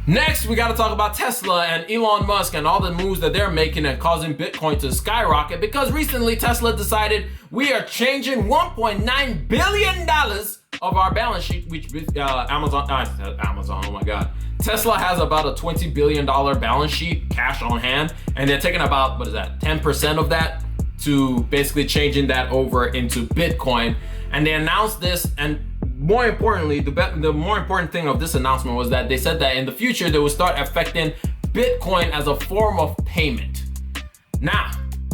Next, we got to talk about Tesla and Elon Musk and all the moves that they're making and causing Bitcoin to skyrocket, because recently Tesla decided we are changing $1.9 billion of our balance sheet, which Amazon, oh my God. Tesla has about a $20 billion balance sheet, cash on hand, and they're taking about, 10% of that to basically changing that over into Bitcoin. And they announced this, and more importantly, the more important thing of this announcement was that they said that in the future they will start affecting Bitcoin as a form of payment. Now,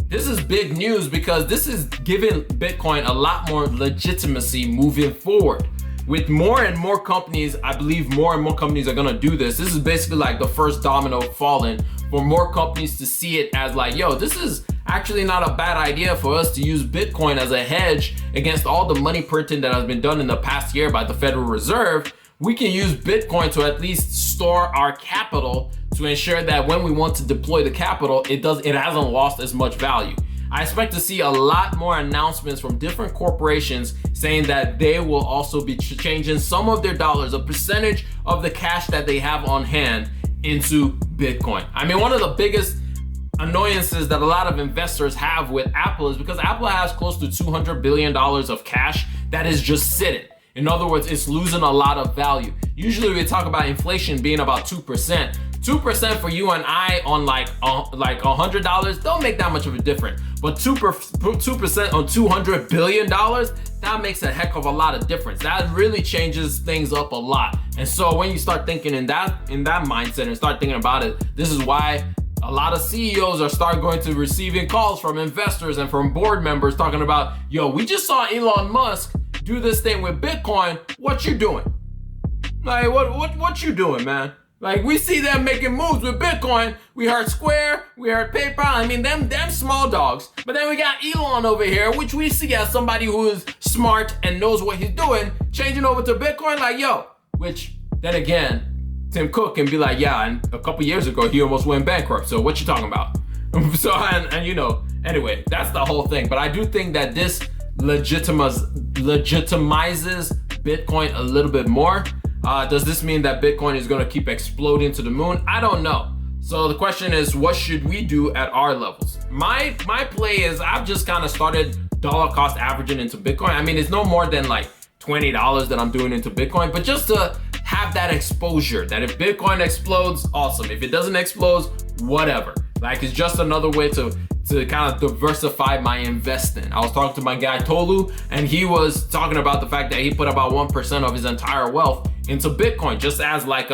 this is big news because this is giving Bitcoin a lot more legitimacy moving forward. With more and more companies, I believe more and more companies are gonna do this. This is basically like the first domino falling for more companies to see it as like, yo, this is actually not a bad idea for us to use Bitcoin as a hedge against all the money printing that has been done in the past year by the Federal Reserve. We can use Bitcoin to at least store our capital to ensure that when we want to deploy the capital, it hasn't lost as much value. I expect to see a lot more announcements from different corporations saying that they will also be changing some of their dollars, a percentage of the cash that they have on hand, into Bitcoin. I mean, one of the biggest annoyances that a lot of investors have with Apple is because Apple has close to $200 billion of cash that is just sitting. In other words, it's losing a lot of value. Usually we talk about inflation being about 2%. 2% for you and I on like $100 don't make that much of a difference. But 2% on $200 billion, that makes a heck of a lot of difference. That really changes things up a lot. And so when you start thinking in that mindset and start thinking about it, this is why a lot of CEOs are going to receiving calls from investors and from board members talking about, yo, we just saw Elon Musk do this thing with Bitcoin. What you doing? Like, what you doing, man? Like, we see them making moves with Bitcoin. We heard Square, we heard PayPal. I mean, them small dogs. But then we got Elon over here, which we see as somebody who is smart and knows what he's doing, changing over to Bitcoin like, yo, which then again, Tim Cook can be like, yeah, and a couple years ago, he almost went bankrupt. So what you talking about? So, and you know, anyway, that's the whole thing. But I do think that this legitimizes Bitcoin a little bit more. Does this mean that Bitcoin is going to keep exploding to the moon? I don't know. So the question is, what should we do at our levels? My play is I've just kind of started dollar cost averaging into Bitcoin. I mean, it's no more than like $20 that I'm doing into Bitcoin, but just to have that exposure that if Bitcoin explodes, awesome. If it doesn't explode, whatever. Like, it's just another way to kind of diversify my investing. I was talking to my guy Tolu, and he was talking about the fact that he put about 1% of his entire wealth into Bitcoin, just as like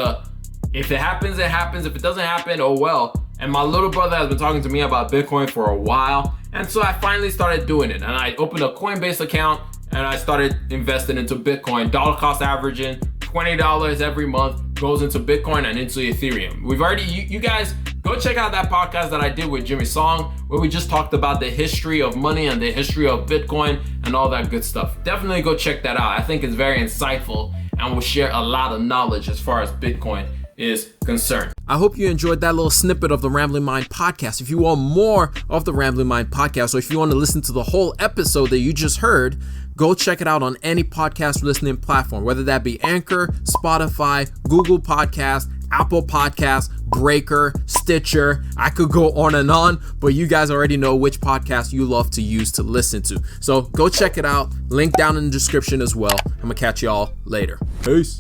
if it happens, it happens. If it doesn't happen, oh well. And my little brother has been talking to me about Bitcoin for a while. And so I finally started doing it. And I opened a Coinbase account and I started investing into Bitcoin, dollar cost averaging, $20 every month goes into Bitcoin and into Ethereum. We've already, you guys, go check out that podcast that I did with Jimmy Song, where we just talked about the history of money and the history of Bitcoin and all that good stuff. Definitely go check that out. I think it's very insightful and will share a lot of knowledge as far as Bitcoin is concerned. I hope you enjoyed that little snippet of the Rambling Mind podcast. If you want more of the Rambling Mind podcast, or if you want to listen to the whole episode that you just heard, go check it out on any podcast listening platform, whether that be Anchor, Spotify, Google Podcast, Apple Podcast, Breaker, Stitcher. I could go on, but you guys already know which podcast you love to use to listen to. So go check it out. Link down in the description as well. I'm gonna catch y'all later. Peace.